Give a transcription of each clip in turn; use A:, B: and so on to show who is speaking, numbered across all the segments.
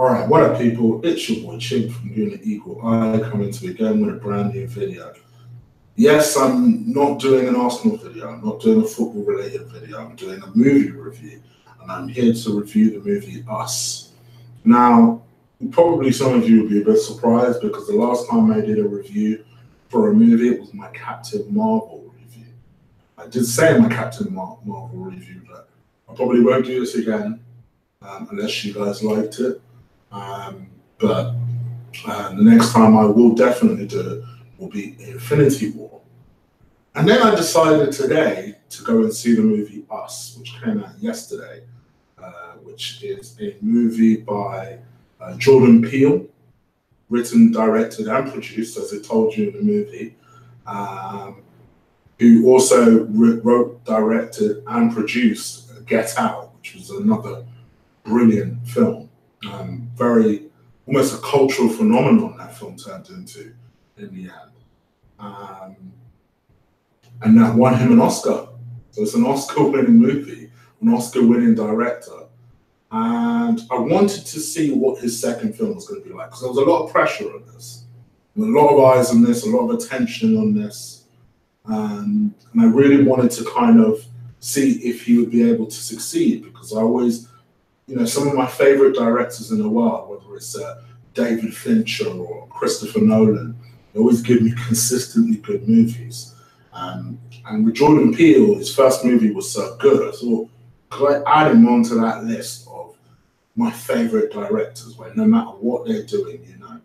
A: All right, what up, people? It's your boy Chig from Unit Equal Eye coming to you again with a brand new video. Yes, I'm not doing an Arsenal video. I'm not doing a football-related video. I'm doing a movie review, and I'm here to review the movie Us. Now, probably some of you will be a bit surprised because the last time I did a review for a movie, it was my Captain Marvel review. I did say my Captain Marvel review that I probably won't do this again unless you guys liked it. But the next time I will definitely do it will be Infinity War. And then I decided today to go and see the movie Us, which came out yesterday, which is a movie by Jordan Peele, written, directed, and produced, as it told you in the movie, who also wrote, directed, and produced Get Out, which was another brilliant film. Almost a cultural phenomenon that film turned into in the end. And that won him an Oscar. So it's an Oscar-winning movie, an Oscar-winning director. And I wanted to see what his second film was going to be like, because there was a lot of pressure on this. And a lot of eyes on this, a lot of attention on this. And I really wanted to kind of see if he would be able to succeed, because I always, you know, some of my favorite directors in the world, whether it's David Fincher or Christopher Nolan, they always give me consistently good movies. And with Jordan Peele, his first movie was so good, I thought, could I add him onto that list of my favorite directors, where no matter what they're doing, you know,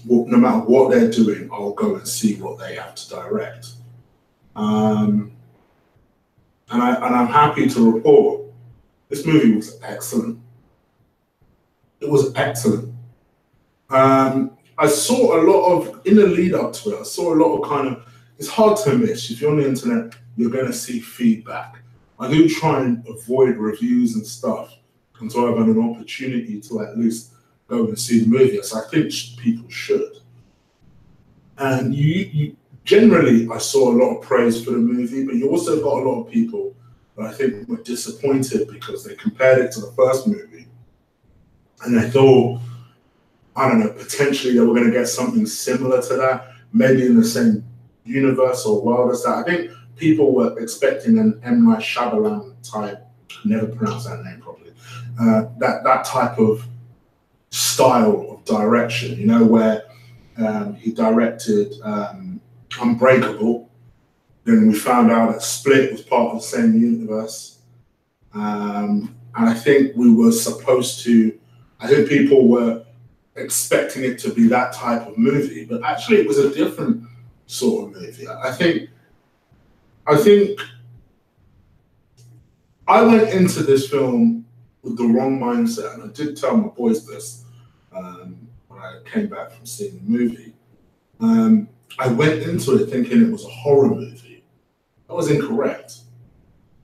A: no matter what they're doing, I'll go and see what they have to direct. And I'm happy to report, this movie was excellent. It was excellent. I saw a lot of, in the lead up to it, I saw a lot of kind of, it's hard to miss. If you're on the internet, you're going to see feedback. I do try and avoid reviews and stuff until I've had an opportunity to at least go and see the movie, as I think people should. And you generally, I saw a lot of praise for the movie, but you also got a lot of people that I think were disappointed because they compared it to the first movie. And they thought, I don't know, potentially they were going to get something similar to that, maybe in the same universe or world as that. I think people were expecting an M. Night Shyamalan type, never pronounced that name properly, that type of style of direction, you know, where he directed Unbreakable. Then we found out that Split was part of the same universe. And I think we were supposed to, I think people were expecting it to be that type of movie, but actually it was a different sort of movie. I think I went into this film with the wrong mindset, and I did tell my boys this when I came back from seeing the movie. I went into it thinking it was a horror movie. That was incorrect.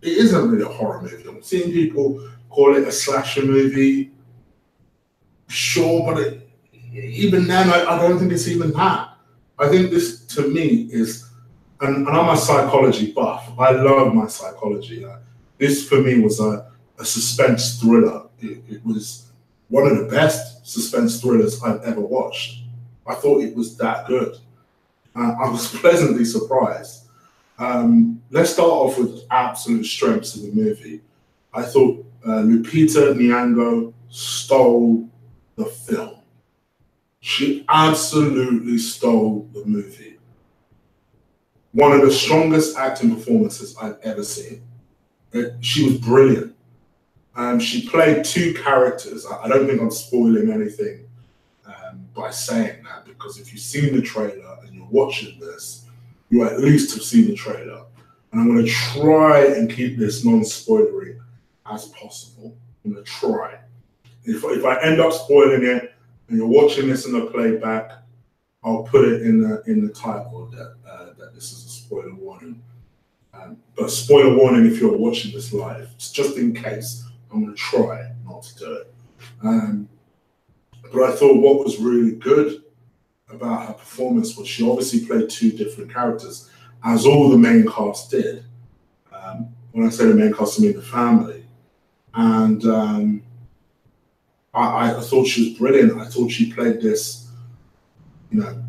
A: It isn't really a horror movie. I'm seeing people call it a slasher movie. Sure, but even then, I don't think it's even that. I think this, to me, is, and I'm a psychology buff. I love my psychology. This, for me, was a suspense thriller. It was one of the best suspense thrillers I've ever watched. I thought it was that good. I was pleasantly surprised. Let's start off with absolute strengths of the movie. I thought Lupita Nyong'o stole the film. She absolutely stole the movie. One of the strongest acting performances I've ever seen. She was brilliant. She played two characters. I don't think I'm spoiling anything by saying that, because if you've seen the trailer and you're watching this, you at least have seen the trailer. And I'm going to try and keep this non-spoilery as possible. I'm going to try. If I end up spoiling it and you're watching this in the playback, I'll put it in the title that this is a spoiler warning. But spoiler warning if you're watching this live. It's just in case. I'm going to try not to do it. But I thought what was really good about her performance was she obviously played two different characters, as all the main cast did. When I say the main cast, I mean the family. And I thought she was brilliant. I thought she played this, you know,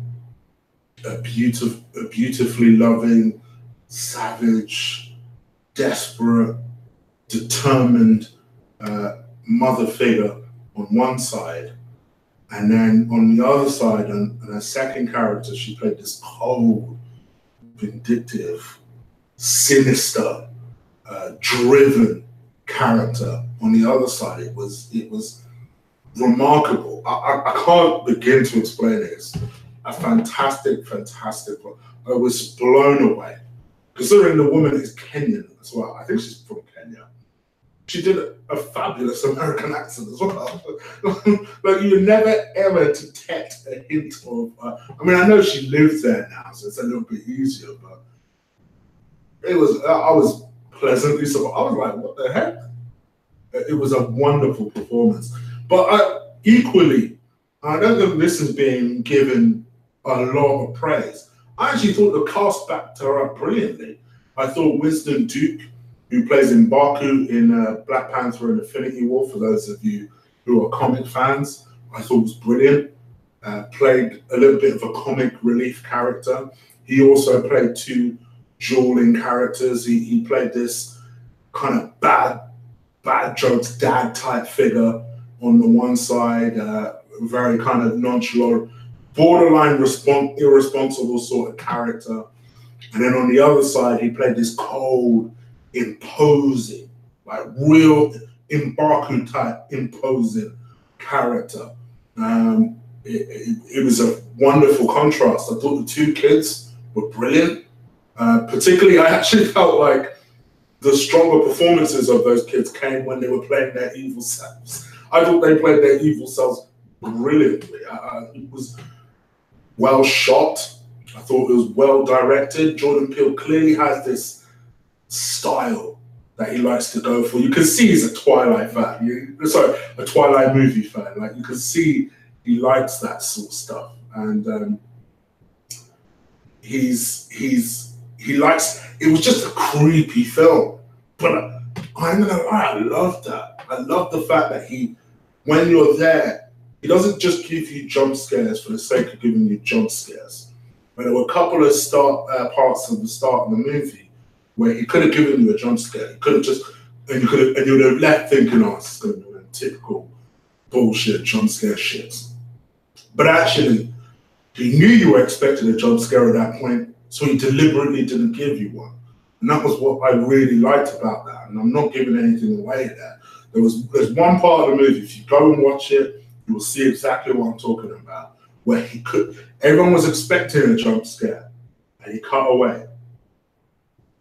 A: a beautifully loving, savage, desperate, determined mother figure on one side, and then on the other side, and her second character, she played this cold, vindictive, sinister, driven character. On the other side, it was remarkable. I can't begin to explain it. It's a fantastic. I was blown away. Considering the woman is Kenyan as well. I think she's from Kenya. She did a fabulous American accent as well. Like, you never ever detect a hint of. I mean, I know she lives there now, so it's a little bit easier. But it was. I was pleasantly surprised. I was like, "What the heck?" It was a wonderful performance. But equally, I don't think this is being given a lot of praise. I actually thought the cast backed her up brilliantly. I thought Winston Duke, who plays in Baku in Black Panther and Infinity War, for those of you who are comic fans, I thought was brilliant. Played a little bit of a comic relief character. He also played two dueling characters. He played this kind of bad jokes dad type figure on the one side, very kind of nonchalant, borderline irresponsible sort of character. And then on the other side, he played this cold, imposing, like real Mbaku type imposing character. It was a wonderful contrast. I thought the two kids were brilliant. Particularly, I actually felt like the stronger performances of those kids came when they were playing their evil selves. I thought they played their evil selves brilliantly. It was well shot. I thought it was well directed. Jordan Peele clearly has this style that he likes to go for. You can see he's a Twilight fan. A Twilight movie fan. Like, you can see he likes that sort of stuff, and he likes. It was just a creepy film, but I'm gonna lie, I love that. I love the fact that when you're there, he doesn't just give you jump scares for the sake of giving you jump scares. But there were a couple of parts of the start of the movie where he could have given you a jump scare. He could have just, and you would have left thinking, "Oh, it's going to be typical bullshit jump scare shit." But actually, he knew you were expecting a jump scare at that point, so he deliberately didn't give you one. And that was what I really liked about that. And I'm not giving anything away there. There's one part of the movie, if you go and watch it, you will see exactly what I'm talking about, where everyone was expecting a jump scare, and he cut away.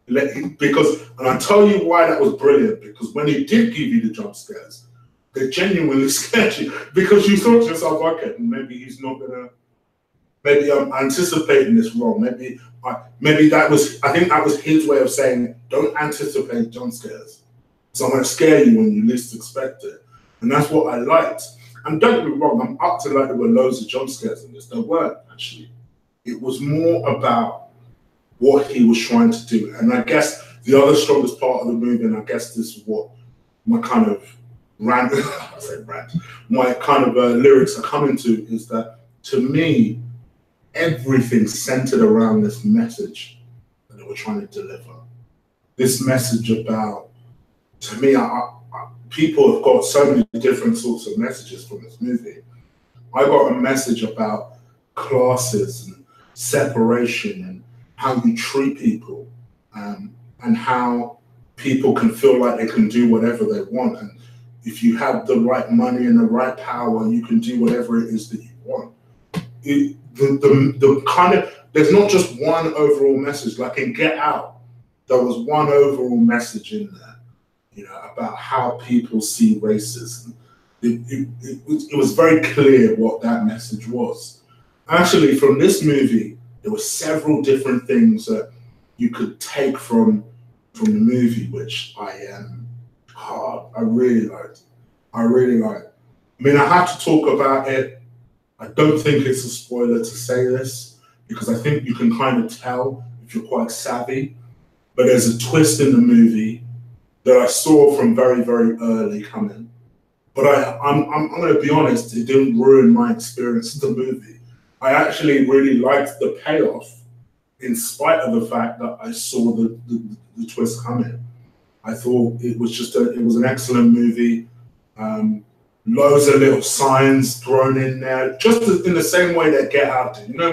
A: And I tell you why that was brilliant, because when he did give you the jump scares, they genuinely scared you, because you thought to yourself, okay, maybe he's not gonna, maybe I'm anticipating this wrong. Maybe I think that was his way of saying, don't anticipate jump scares. So I'm gonna scare you when you least expect it. And that's what I liked. And don't get me wrong, I'm up to like there were loads of jump scares in this. There weren't, actually. It was more about what he was trying to do. And I guess the other strongest part of the movie, and I guess this is what my kind of my kind of lyrics are coming to, is that, to me, everything centered around this message that they were trying to deliver. This message about, to me, people have got so many different sorts of messages from this movie. I got a message about classes and separation and how you treat people, and how people can feel like they can do whatever they want. And if you have the right money and the right power, you can do whatever it is that you want. There's not just one overall message. Like in Get Out, there was one overall message in there, about how people see racism. It was very clear what that message was. Actually, from this movie, there were several different things that you could take from the movie, which I really liked. I mean, I have to talk about it. I don't think it's a spoiler to say this, because I think you can kind of tell if you're quite savvy. But there's a twist in the movie that I saw from very, very early coming. But I'm going to be honest, it didn't ruin my experience of the movie. I actually really liked the payoff, in spite of the fact that I saw the twist coming. I thought it was just it was an excellent movie. Loads of little signs thrown in there, just in the same way that Get Out did. You know,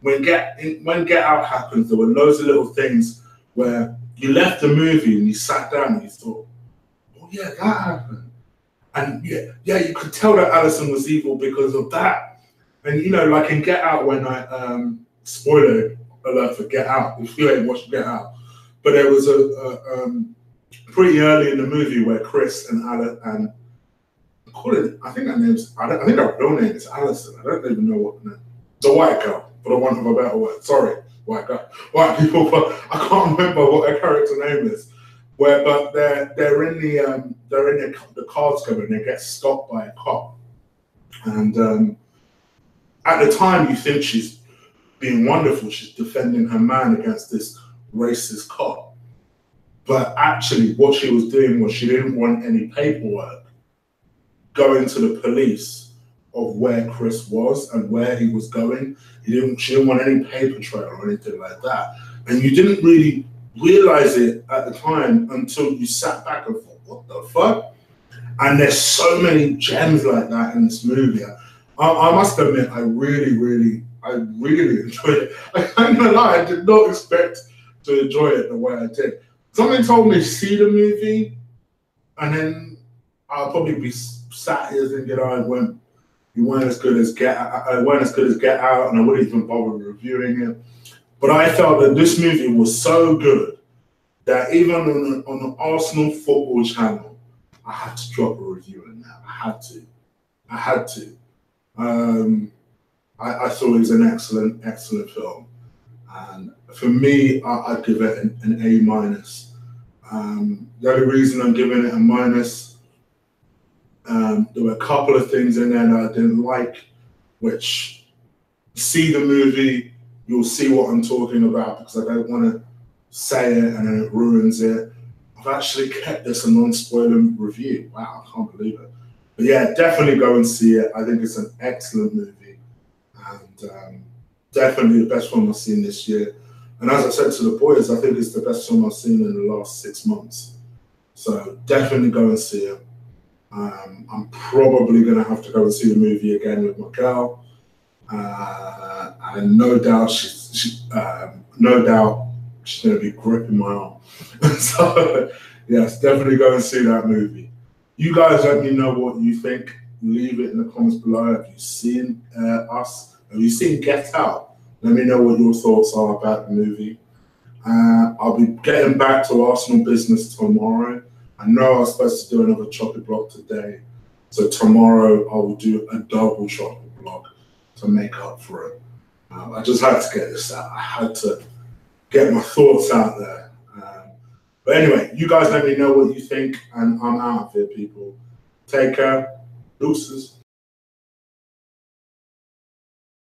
A: when Get Out happens, there were loads of little things where you left the movie and you sat down and you thought, oh yeah, that happened. And yeah, you could tell that Alison was evil because of that. And you know, like in Get Out, when I spoiler alert for Get Out, if you ain't watched Get Out, but there was a pretty early in the movie where Chris and Alan and I think her real name is Alison. I don't even know what name. The white girl, for the want of a better word. Sorry, white people, but I can't remember what her character name is. But they're in the car together and they get stopped by a cop. And at the time you think she's being wonderful, she's defending her man against this racist cop. But actually what she was doing was she didn't want any paperwork going to the police of where Chris was and where he was going. She didn't want any paper trail or anything like that. And you didn't really realize it at the time until you sat back and thought, what the fuck? And there's so many gems like that in this movie. I must admit, I really enjoyed it. I can't lie, I did not expect to enjoy it the way I did. Something told me to see the movie, and then I'll probably be sat here thinking, oh, you weren't as good as Get Out, and I wouldn't even bother reviewing it. But I felt that this movie was so good that even on the Arsenal football channel, I had to drop a review in there. I had to. I thought it was an excellent film. And for me, I'd give it an A minus. The only reason I'm giving it a minus, there were a couple of things in there that I didn't like, which see the movie, you'll see what I'm talking about, because I don't want to say it and then it ruins it. I've actually kept this a non-spoiler review. Wow, I can't believe it. But yeah, definitely go and see it. I think it's an excellent movie, and definitely the best film I've seen this year. And as I said to the boys, I think it's the best film I've seen in the last 6 months. So definitely go and see it. I'm probably going to have to go and see the movie again with my girl. And no doubt she's going to be gripping my arm. So yes, definitely go and see that movie. You guys let me know what you think. Leave it in the comments below. Have you seen us? Have you seen Get Out? Let me know what your thoughts are about the movie. I'll be getting back to Arsenal business tomorrow. I know I was supposed to do another chocolate block today. So tomorrow I will do a double chocolate block to make up for it. I just had to get this out. I had to get my thoughts out there. But anyway, you guys let me know what you think, and I'm out of here, people. Take care. Deuces.